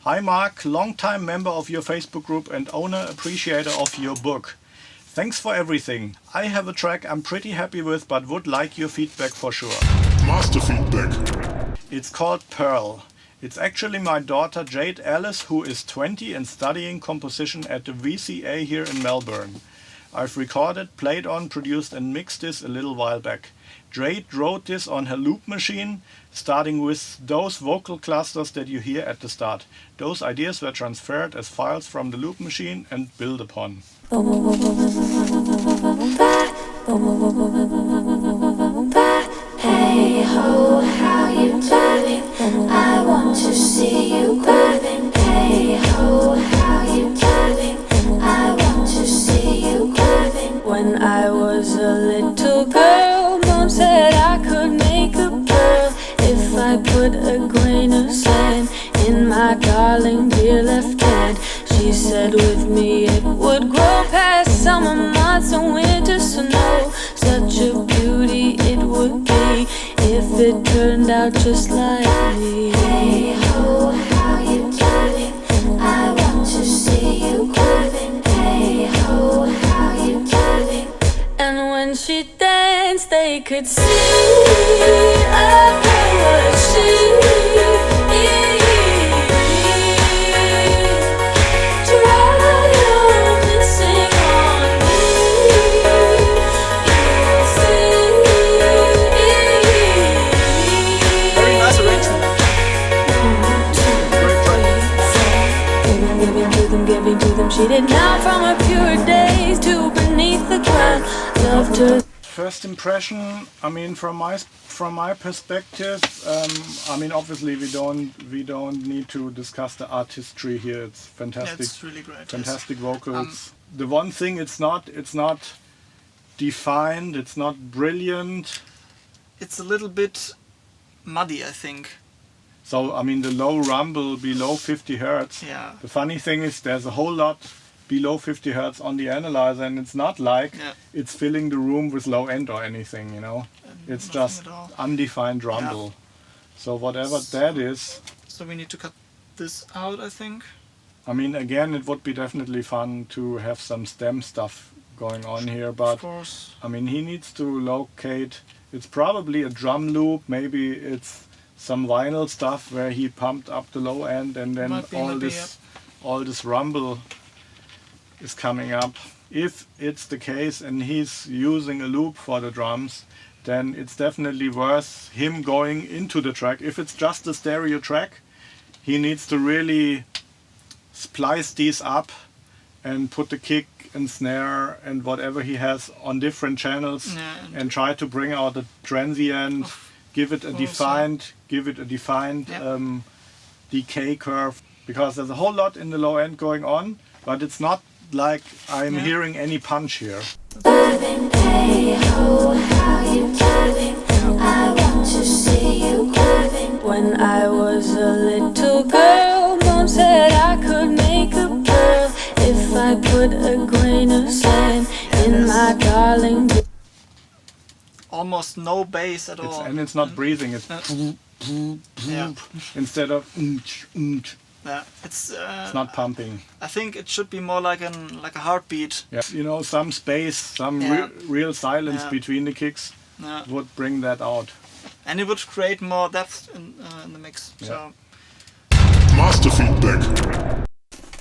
Hi Mark, long-time member of your Facebook group and owner appreciator of your book. Thanks for everything. I have a track I'm pretty happy with but would like your feedback for sure. Master feedback. It's called Pearl. It's actually my daughter Jade Alice, who is 20 and studying composition at the VCA here in Melbourne. I've recorded, played on, produced and mixed this a little while back. Jade wrote this on her loop machine, starting with those vocal clusters that you hear at the start. Those ideas were transferred as files from the loop machine and built upon. Hey ho, how you doing? I want to see you grooving. Hey ho, how you doing? I want to see you grooving. When I was a little girl, Mom said I could make a pearl if I put a grain of sand in my darling dear left hand. She said with me it would grow past summer months and winter snow. Such a beauty it would be if it turned out just like me. Hey ho, how you doing? I want to see you grooving. Hey ho, how you doing? And when she danced they could see what she giving to them. She did now from her pure days to beneath the ground. Loved her. First impression, I mean, from my perspective, I mean, obviously we don't need to discuss the artistry here. It's fantastic. Yeah, it's really great. Fantastic vocals. The one thing, it's not defined. It's not brilliant. It's a little bit muddy, I think. So I mean, the low rumble below 50 hertz. Yeah. The funny thing is, there's a whole lot below 50 hertz on the analyzer, and it's not like it's filling the room with low end or anything, you know. It's just undefined rumble. Yeah. So whatever that is. So we need to cut this out, I think. I mean, again, it would be definitely fun to have some stem stuff going on here, but of course. I mean, he needs to locate. It's probably a drum loop. Maybe it's some vinyl stuff where he pumped up the low end, and then all this rumble is coming up. If it's the case and he's using a loop for the drums, then it's definitely worth him going into the track. If it's just a stereo track, he needs to really splice these up and put the kick and snare and whatever he has on different channels, and try to bring out the transient. Give it a defined decay curve, because there's a whole lot in the low end going on, but it's not like I'm hearing any punch here. Hey ho, how you doing? I want to see you grooving. When I was a little girl, Mom said I could make a pearl if I put a grain of sand in my darling. Almost no bass at all. And it's not breathing, it's instead of yeah, it's not pumping. I think it should be more like a heartbeat. Yeah. You know, some space, some real silence between the kicks would bring that out. And it would create more depth in the mix. Yeah. So. Master feedback.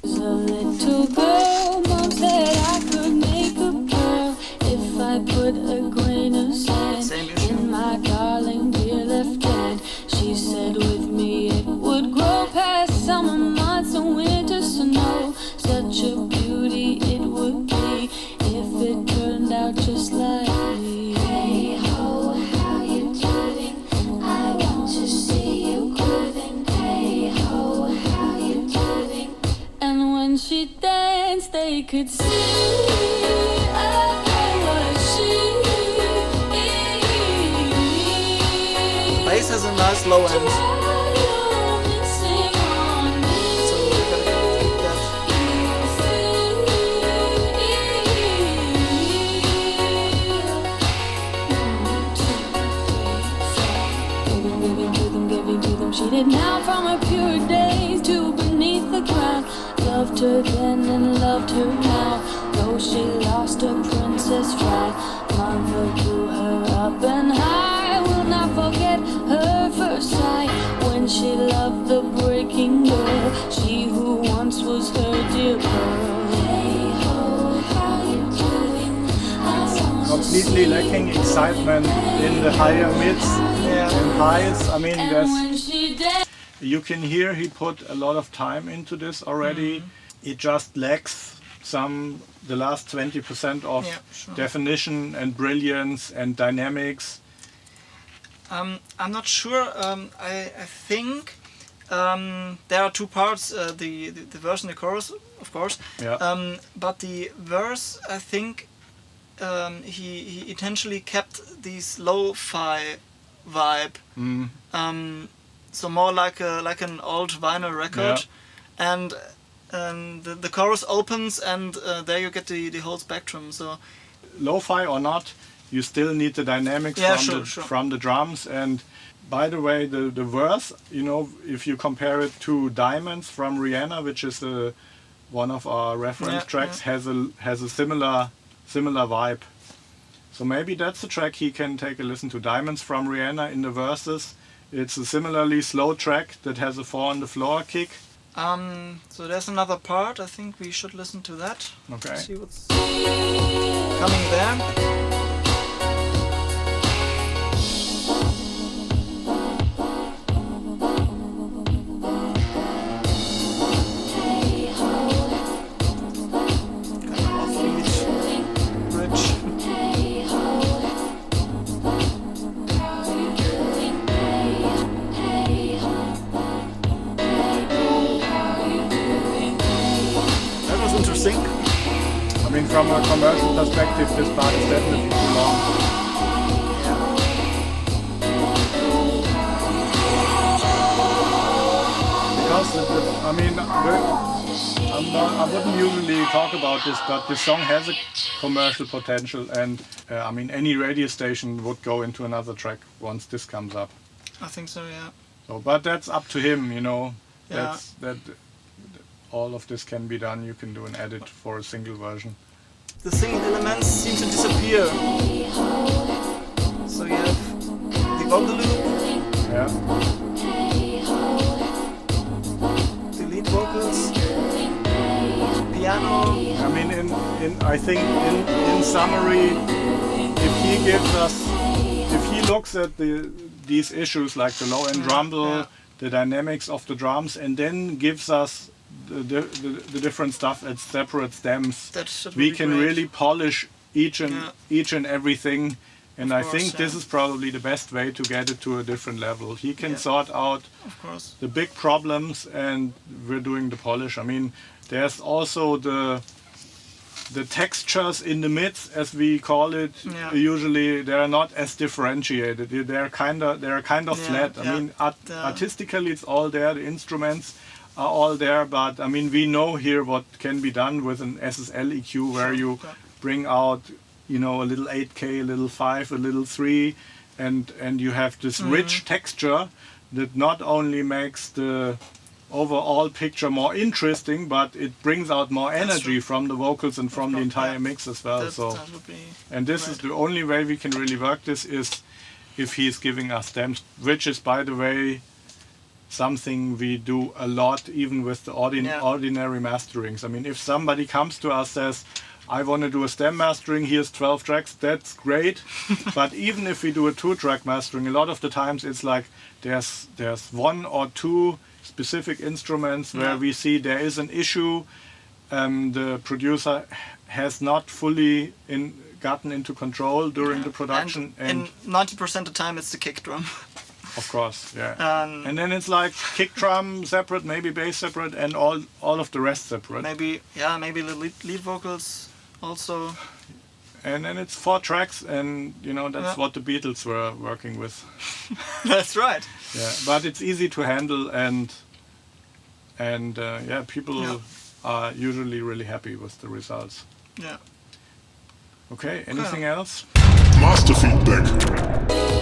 A little girl, Mom said I could make a pearl if I put a grain of sand in my darling dear left hand. She said with me it would grow past summer months and winter snow. Such a beauty it would be if it turned out just like me. Hey ho, how you doing? I want to see you grooving. Hey ho, how you doing? And when she danced they could see Bass has a nice low end. So we gotta keep that. Giving to them. She did now from her pure days to beneath her then and loved her now. Though she lost her princess pride, mother grew her up and I will not forget her first sight. When she loved the breaking girl, she who once was her dear pearl. Hey ho, how you doing? Completely lacking excitement in the higher mids and highs. I mean, you can hear he put a lot of time into this already. It just lacks the last 20% of definition and brilliance and dynamics. I'm not sure. I think there are two parts: the verse and the chorus, of course. Yeah. But the verse, I think, he intentionally kept this lo-fi vibe. So more like an old vinyl record, and the chorus opens, and there you get the whole spectrum. So Lo-fi or not, you still need the dynamics from the drums. And by the way, the verse, you know, if you compare it to Diamonds from Rihanna, which is one of our reference tracks, has a similar vibe. So maybe that's the track he can take a listen to. Diamonds from Rihanna in the verses. It's a similarly slow track that has a 4 on the floor kick. So there's another part. I think we should listen to that. Okay. See what's coming there. I mean, from a commercial perspective, this part is definitely too long. Because, I wouldn't usually talk about this, but this song has a commercial potential, and I mean, any radio station would go into another track once this comes up. I think so, yeah. So, but that's up to him, you know. Yeah. All of this can be done. You can do an edit for a single version. The singing elements seem to disappear. So you have the vocal loop, the lead vocals, piano. I mean, in summary, if he looks at these issues like the low end rumble, the dynamics of the drums, and then gives us the different stuff at separate stems, we can really polish each and everything, and I think this is probably the best way to get it to a different level. He can sort out the big problems, and we're doing the polish. I mean, there's also the textures in the mids, as we call it. Usually they are not as differentiated. They're kind of flat. I mean, artistically it's all there. The instruments are all there, but I mean, we know here what can be done with an SSL EQ, where you bring out, you know, a little 8K, a little 5, a little 3, and you have this rich texture that not only makes the overall picture more interesting, but it brings out more energy from the vocals and from the entire mix as well. And this is the only way we can really work this, is if he's giving us stems, which is, by the way, something we do a lot, even with the ordinary masterings. I mean, if somebody comes to us, says, I want to do a stem mastering, here's 12 tracks, that's great. But even if we do a 2-track mastering, a lot of the times it's like there's 1 or 2 specific instruments where we see there is an issue. The producer has not fully gotten into control during the production. And 90% of the time it's the kick drum. Of course, and then it's like kick drum separate, maybe bass separate, and all of the rest separate. Maybe the lead vocals also. And then it's 4 tracks, and you know, that's what the Beatles were working with. That's right. Yeah, but it's easy to handle, and people are usually really happy with the results. Yeah. Okay, anything else? Master feedback.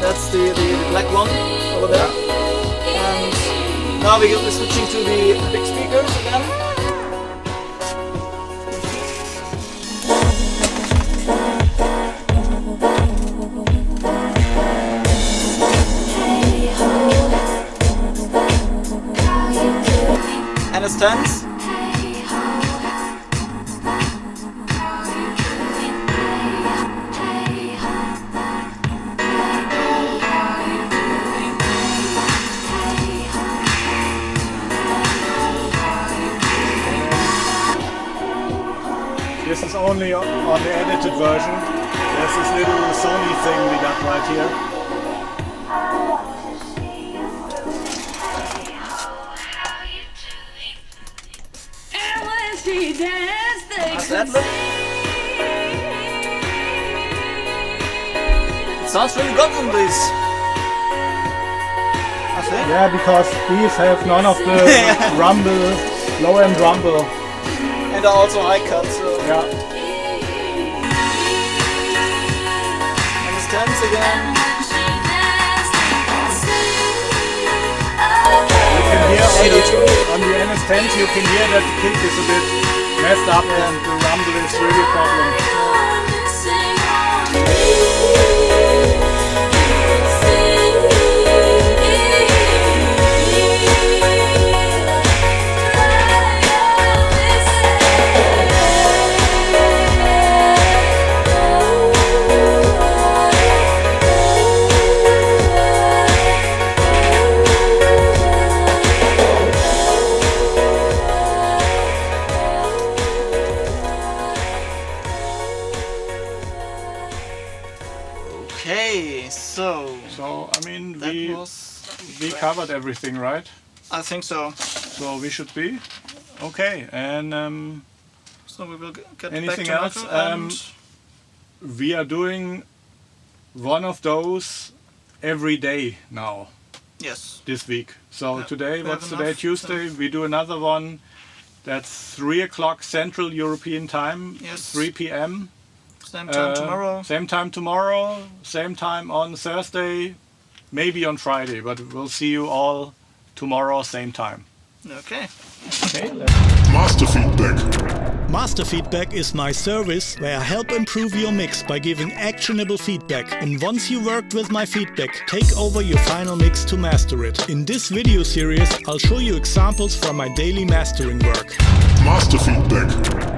That's the black one over there. And now we're switching to the big speakers again. Handstands. This is only on the edited version. There's this little Sony thing we got right here. How's that look? It sounds really good on this. I think. Yeah, because these have none of the rumble, low-end rumble. And also high cut, so. Yeah. Handstands again. You can hear on the handstands, you can hear that the kick is a bit messed up and the rumble is really a problem. Okay, so I mean, that we was covered everything, right? I think so. So we should be okay. And So we will get anything back to else? Michael and We are doing one of those every day now. yes. This week. So Yeah, today, we what's have today? enough, Tuesday. We do another one. That's 3 o'clock Central European Time. Yes. 3 p.m. Same time tomorrow. Same time tomorrow. Same time on Thursday. Maybe on Friday, but we'll see you all tomorrow, same time. Okay. Okay. Master feedback. Master Feedback is my service where I help improve your mix by giving actionable feedback. And once you worked with my feedback, take over your final mix to master it. In this video series, I'll show you examples from my daily mastering work. Master feedback.